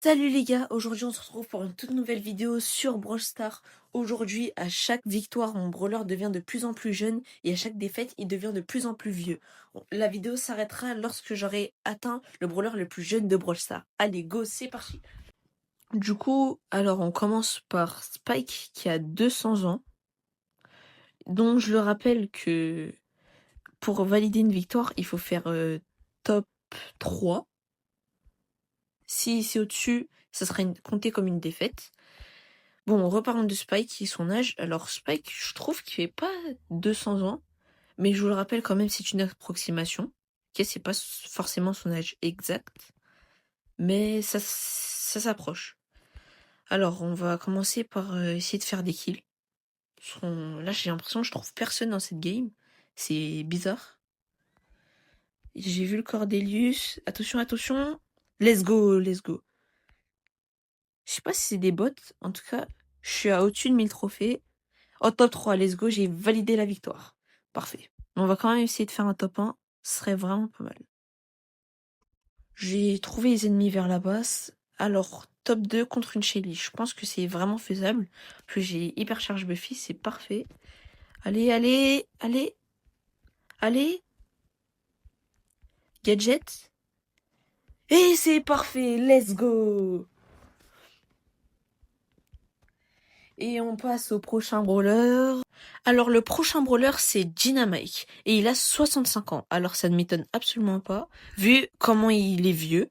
Salut les gars, aujourd'hui on se retrouve pour une toute nouvelle vidéo sur Brawl Stars. Aujourd'hui, à chaque victoire, mon brawler devient de plus en plus jeune et à chaque défaite, il devient de plus en plus vieux. La vidéo s'arrêtera lorsque j'aurai atteint le brawler le plus jeune de Brawl Stars. Allez, go, c'est parti. Du coup, alors on commence par Spike qui a 200 ans. Donc je le rappelle que pour valider une victoire, il faut faire top 3. Si c'est au-dessus, ça sera compté comme une défaite. Bon, reparlons de Spike et son âge. Alors Spike, je trouve qu'il fait pas 200 ans, mais je vous le rappelle quand même, c'est une approximation. Ok, c'est pas forcément son âge exact, mais ça s'approche. Alors, on va commencer par essayer de faire des kills. Là, j'ai l'impression que je trouve personne dans cette game. C'est bizarre. J'ai vu le Cordelius. Attention, attention. Let's go, let's go. Je sais pas si c'est des bots. En tout cas, je suis à au-dessus de 1000 trophées. Oh, top 3, let's go, j'ai validé la victoire. Parfait. On va quand même essayer de faire un top 1. Ce serait vraiment pas mal. J'ai trouvé les ennemis vers la base. Alors, top 2 contre une Shelly. Je pense que c'est vraiment faisable. Puis j'ai hyper charge Buffy, c'est parfait. Allez, allez, allez. Allez. Gadget. Et c'est parfait, let's go. Et on passe au prochain brawler. Alors le prochain brawler c'est Dynamite et il a 65 ans. Alors ça ne m'étonne absolument pas vu comment il est vieux.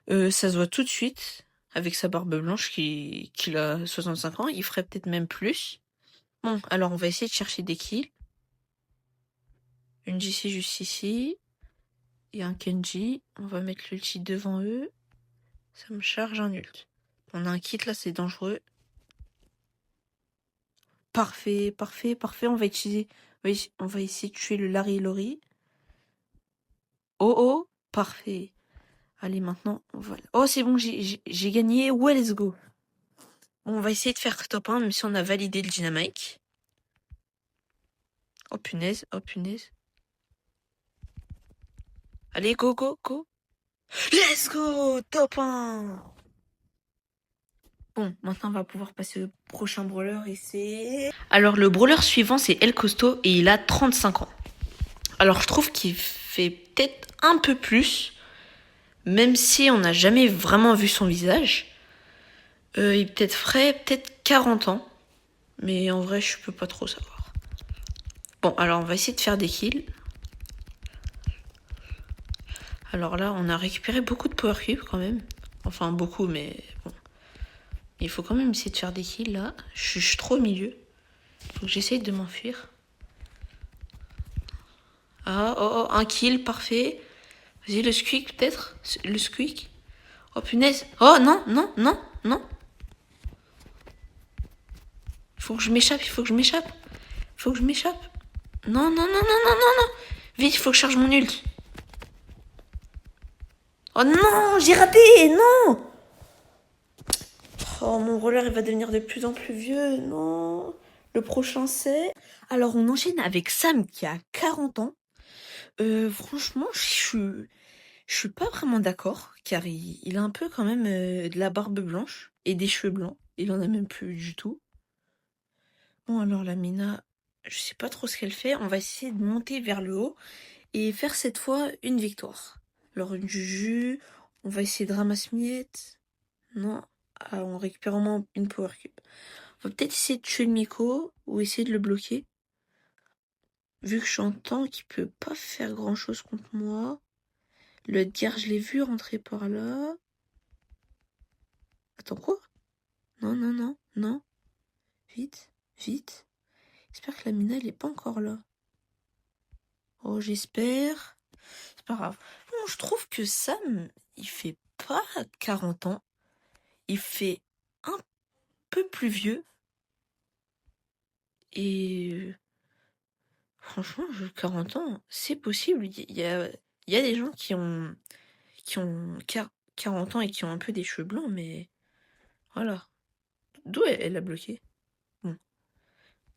Ça se voit tout de suite avec sa barbe blanche qu'il a 65 ans. Il ferait peut-être même plus. Bon, alors on va essayer de chercher des kills. Une JC juste ici. Et un Kenji. On va mettre l'ulti devant eux. Ça me charge un ult. On a un kit là, c'est dangereux. Parfait, parfait, parfait. On va essayer de tuer le Larry Lori. Oh oh, parfait. Allez, maintenant, Oh, c'est bon, j'ai gagné. Ouais, let's go. Bon, on va essayer de faire top 1, même si on a validé le Dynamite. Oh punaise, oh punaise. Allez, go, go, go. Let's go, top 1. Bon, maintenant on va pouvoir passer au prochain brawler et c'est... Alors le brawler suivant c'est El Costo et il a 35 ans. Alors je trouve qu'il fait peut-être un peu plus, même si on n'a jamais vraiment vu son visage. Il peut-être ferait peut-être 40 ans, mais en vrai je peux pas trop savoir. Bon, alors on va essayer de faire des kills. Alors là, on a récupéré beaucoup de power cubes quand même. Enfin, beaucoup, mais bon. Il faut quand même essayer de faire des kills là. Je suis trop au milieu. Faut que j'essaye de m'enfuir. Ah, oh, oh, un kill, parfait. Vas-y, le squeak peut-être. Le squeak. Oh punaise. Oh non, non, non, non. Faut que je m'échappe, il faut que je m'échappe. Faut que je m'échappe. Non, non, non, non, non, non, non. Vite, il faut que je charge mon ult. Oh non, j'ai raté, non. Oh, mon roller, il va devenir de plus en plus vieux, non. Le prochain, c'est... Alors, on enchaîne avec Sam, qui a 40 ans. Franchement, je suis pas vraiment d'accord, car il a un peu quand même de la barbe blanche et des cheveux blancs. Il en a même plus du tout. Bon, alors la Mina, je sais pas trop ce qu'elle fait. On va essayer de monter vers le haut et faire cette fois une victoire. Alors une Juju, on va essayer de ramasser miette. Non, ah, on récupère au moins une power cube. On va peut-être essayer de tuer le Miko ou essayer de le bloquer. Vu que j'entends qu'il peut pas faire grand chose contre moi. Le Edgar, je l'ai vu rentrer par là. Attends, quoi? Non, non, non, non. Vite, vite. J'espère que la Mina, elle est pas encore là. Oh, j'espère. C'est pas grave. Bon, je trouve que Sam, il fait pas 40 ans. Il fait un peu plus vieux. Et franchement, 40 ans, c'est possible. Il y a des gens qui ont 40 ans et qui ont un peu des cheveux blancs, mais voilà. D'où elle a bloqué? Bon.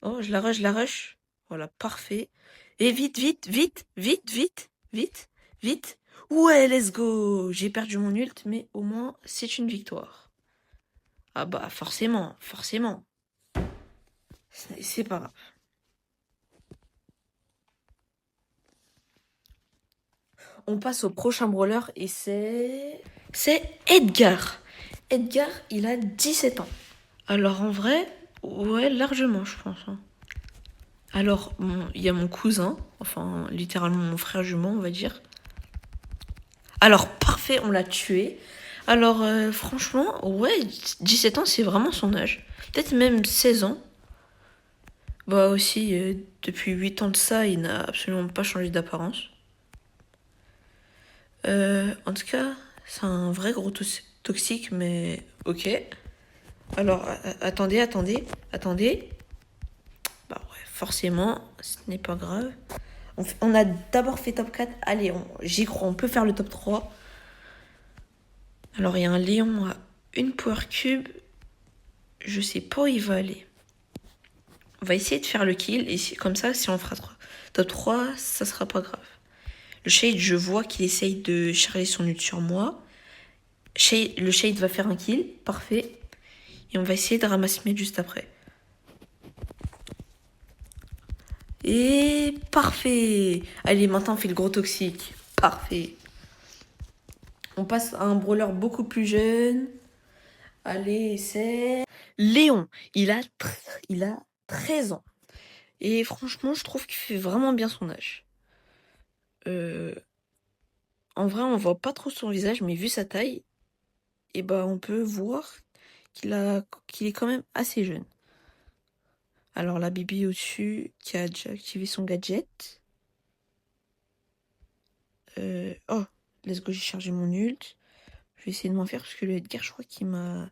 Oh, je la rush, je la rush. Voilà, parfait. Et vite, vite, vite, vite, vite, vite, vite. Ouais, let's go. J'ai perdu mon ult, mais au moins, c'est une victoire. Ah bah, forcément, forcément. C'est pas grave. On passe au prochain brawler et c'est Edgar. Edgar, il a 17 ans. Alors en vrai, ouais, largement, je pense. Hein. Alors, il y a mon cousin, enfin, littéralement mon frère jumeau, on va dire. Alors, parfait, on l'a tué. Alors, franchement, ouais, 17 ans, c'est vraiment son âge. Peut-être même 16 ans. Bah aussi, depuis 8 ans de ça, il n'a absolument pas changé d'apparence. En tout cas, c'est un vrai gros toxique, mais ok. Alors, attendez. Bah ouais, forcément, ce n'est pas grave. On a d'abord fait top 4. Allez, j'y crois, on peut faire le top 3. Alors, il y a un lion à une power cube. Je sais pas où il va aller. On va essayer de faire le kill. Et comme ça, si on fera top 3, ça sera pas grave. Le Shade, je vois qu'il essaye de charger son ult sur moi. Le Shade va faire un kill. Parfait. Et on va essayer de ramasser mes juste après. Et parfait. Allez, maintenant on fait le gros toxique. Parfait. On passe à un brawler beaucoup plus jeune. Allez, c'est Léon. Il a 13 ans. Et franchement, je trouve qu'il fait vraiment bien son âge. En vrai, on voit pas trop son visage, mais vu sa taille, et bah on peut voir qu'il est quand même assez jeune. Alors la Bibi au-dessus qui a déjà activé son gadget. Oh, let's go, j'ai chargé mon ult. Je vais essayer de m'en faire parce que le Edgar, je crois qu'il m'a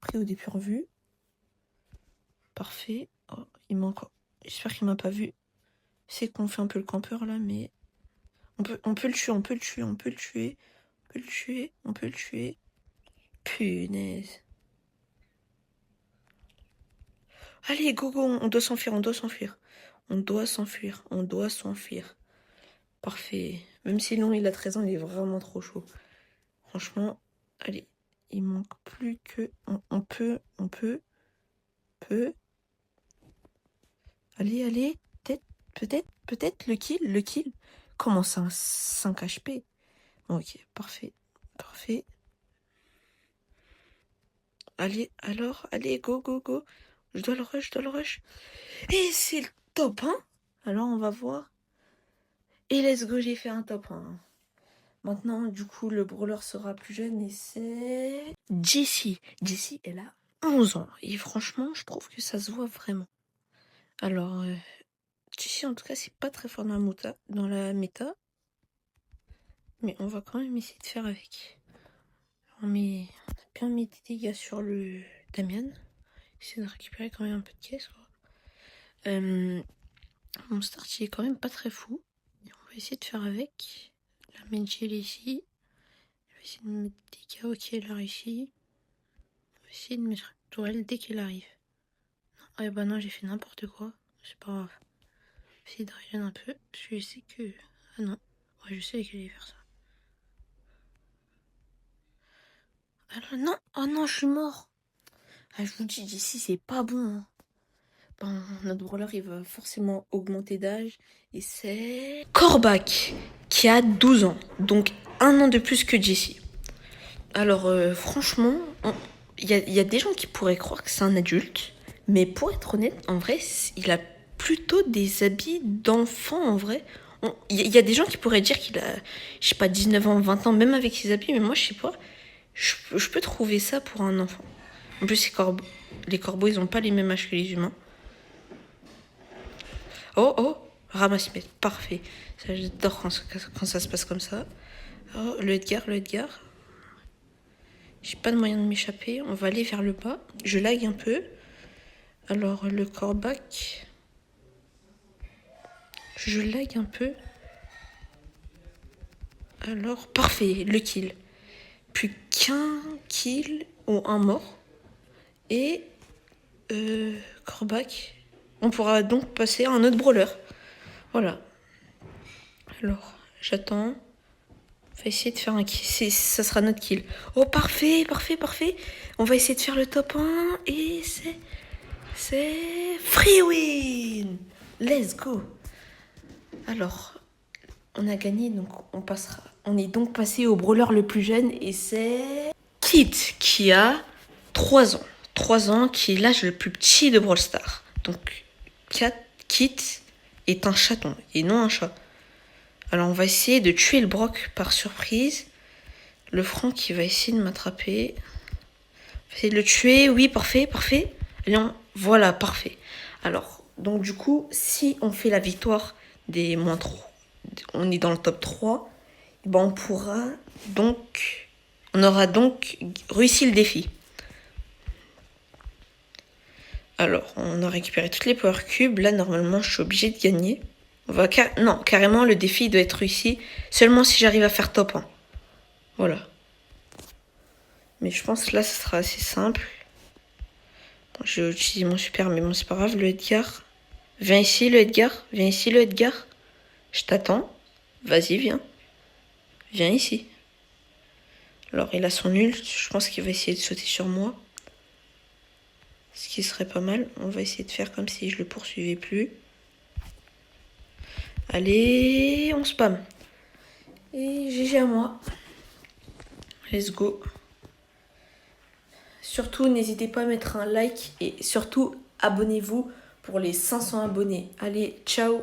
pris au dépourvu. Parfait. Oh, il m'a encore. J'espère qu'il m'a pas vu. C'est qu'on fait un peu le campeur là, mais on peut le tuer, on peut le tuer, on peut le tuer, on peut le tuer, on peut le tuer. Punaise. Allez, go, go, on doit s'enfuir, on doit s'enfuir. On doit s'enfuir, on doit s'enfuir. Parfait. Même si non, il a 13 ans, il est vraiment trop chaud. Franchement, allez. Il manque plus que... On peut... Allez. Peut-être le kill. Comment ça, un 5 HP? Ok, parfait. Allez, alors, allez, go. Je dois le rush. Et c'est le top 1. Alors, on va voir. Et let's go, j'ai fait un top 1. Maintenant, du coup, le brawler sera plus jeune et c'est... Jessie, elle a 11 ans. Et franchement, je trouve que ça se voit vraiment. Alors, Jessie, en tout cas, c'est pas très fort dans la méta. Mais on va quand même essayer de faire avec. On a bien mis des dégâts sur le Damian. Essayer de récupérer quand même un peu de caisse, quoi. Mon start, il est quand même pas très fou. Et on va essayer de faire avec. La Medjay ici. Je vais essayer de mettre des dégâts. Ok, elle a réussi. On va essayer de mettre une tourelle dès qu'elle arrive. Non, bah non, j'ai fait n'importe quoi. C'est pas grave. Je vais essayer de régénérer un peu. Parce que je sais que... Ah non. Ouais, je sais qu'elle allait faire ça. Alors non. Oh non, je suis mort. Ah, je vous dis, d'ici, c'est pas bon. Hein. Ben, notre brawler, il va forcément augmenter d'âge. Et c'est... Corbac, qui a 12 ans. Donc, 1 an de plus que Jessie. Alors, franchement, il y a des gens qui pourraient croire que c'est un adulte. Mais pour être honnête, en vrai, il a plutôt des habits d'enfant, en vrai. Il y a des gens qui pourraient dire qu'il a, je sais pas, 19 ans, 20 ans, même avec ses habits. Mais moi, je sais pas. Je peux trouver ça pour un enfant. En plus, les corbeaux, ils ont pas les mêmes âges que les humains. Oh, ramasse-mètre, parfait. Ça, j'adore quand ça se passe comme ça. Oh, le Edgar. J'ai pas de moyen de m'échapper. On va aller vers le bas. Je lag un peu. Alors, le corbac. Je lag un peu. Alors, parfait, le kill. Plus qu'un kill ou un mort. Et corbac. On pourra donc passer à un autre brawler. Voilà. Alors, j'attends. On va essayer de faire un kill. Ça sera notre kill. Oh, parfait, parfait, parfait. On va essayer de faire le top 1. Et c'est free win. Let's go. Alors, on a gagné, donc on passera. On est donc passé au brawler le plus jeune et c'est Kit qui a 3 ans. 3 ans, qui est l'âge le plus petit de Brawl Stars. Donc, Kit est un chaton et non un chat. Alors, on va essayer de tuer le Brock par surprise. Le Franc qui va essayer de m'attraper. On va essayer de le tuer. Oui, parfait, parfait. Allez, voilà, parfait. Alors, donc du coup, si on fait la victoire des moins 3, on est dans le top 3, ben on aura donc réussi le défi. Alors, on a récupéré toutes les power cubes. Là, normalement, je suis obligée de gagner. Non, carrément, le défi doit être réussi seulement si j'arrive à faire top 1. Voilà. Mais je pense que là, ce sera assez simple. Bon, j'ai utilisé mon super, mais bon, c'est pas grave. Le Edgar. Viens ici, le Edgar. Viens ici, le Edgar. Je t'attends. Vas-y, viens. Viens ici. Alors, il a son ult. Je pense qu'il va essayer de sauter sur moi. Ce qui serait pas mal. On va essayer de faire comme si je le poursuivais plus. Allez, on spam. Et GG à moi. Let's go. Surtout, n'hésitez pas à mettre un like et surtout, abonnez-vous pour les 500 abonnés. Allez, ciao.